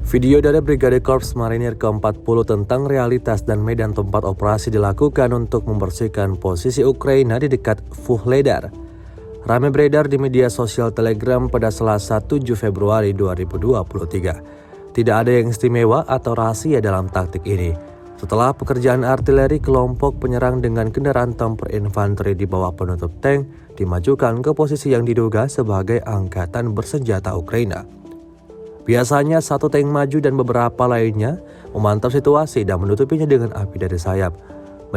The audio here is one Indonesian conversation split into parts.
Video dari Brigade Korps Marinir ke-40 tentang realitas dan medan tempat operasi dilakukan untuk membersihkan posisi Ukraina di dekat Vuhledar. Ramai beredar di media sosial Telegram pada Selasa 7 Februari 2023. Tidak ada yang istimewa atau rahasia dalam taktik ini. Setelah pekerjaan artileri, kelompok penyerang dengan kendaraan tempur infanteri di bawah penutup tank dimajukan ke posisi yang diduga sebagai angkatan bersenjata Ukraina. Biasanya satu tank maju dan beberapa lainnya memantau situasi dan menutupinya dengan api dari sayap.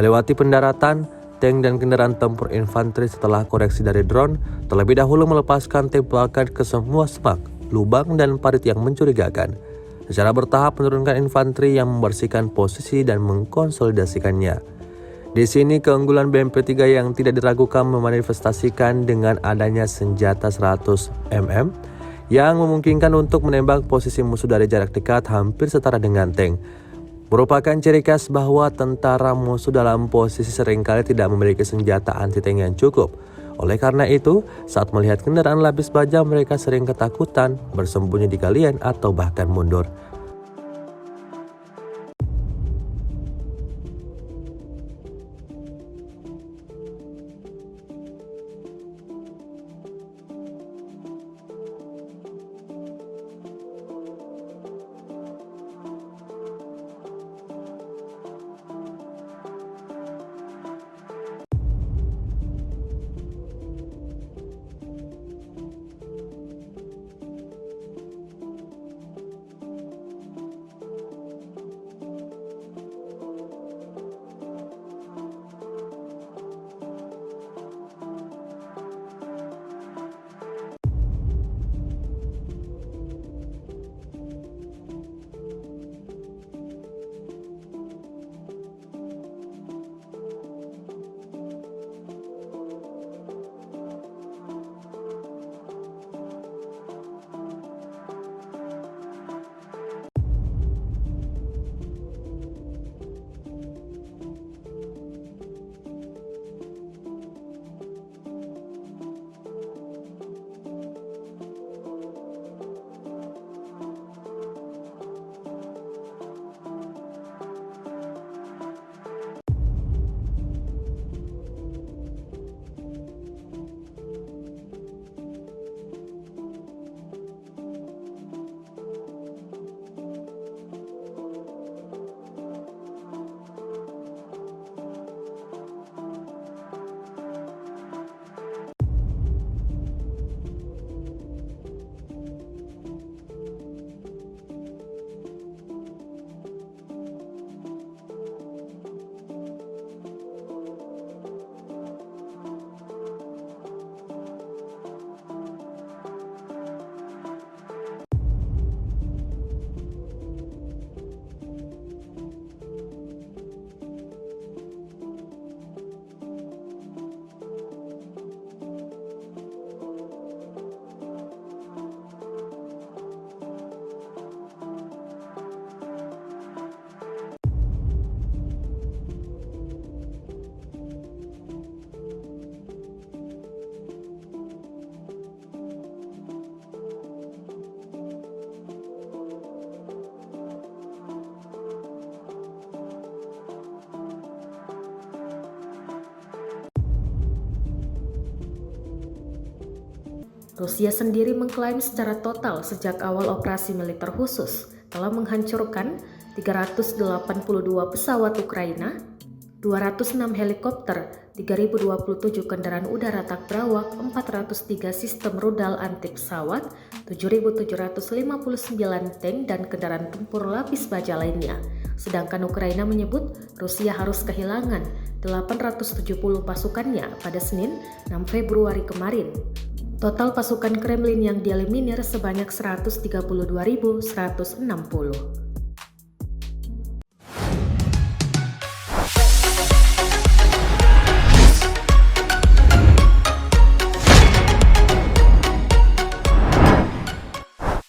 Melewati pendaratan, tank dan kendaraan tempur infanteri setelah koreksi dari drone terlebih dahulu melepaskan tembakan ke semua semak, lubang dan parit yang mencurigakan. Secara bertahap menurunkan infanteri yang membersihkan posisi dan mengkonsolidasikannya. Di sini keunggulan BMP-3 yang tidak diragukan memanifestasikan dengan adanya senjata 100 mm yang memungkinkan untuk menembak posisi musuh dari jarak dekat hampir setara dengan tank. Merupakan ciri khas bahwa tentara musuh dalam posisi seringkali tidak memiliki senjata anti-tank yang cukup. Oleh karena itu, saat melihat kendaraan lapis baja mereka sering ketakutan, bersembunyi di galian atau bahkan mundur. Rusia sendiri mengklaim secara total sejak awal operasi militer khusus telah menghancurkan 382 pesawat Ukraina, 206 helikopter, 3027 kendaraan udara tak berawak, 403 sistem rudal anti pesawat, 7.759 tank dan kendaraan tempur lapis baja lainnya. Sedangkan Ukraina menyebut Rusia harus kehilangan 870 pasukannya pada Senin 6 Februari kemarin. Total pasukan Kremlin yang dieliminir sebanyak 132.160.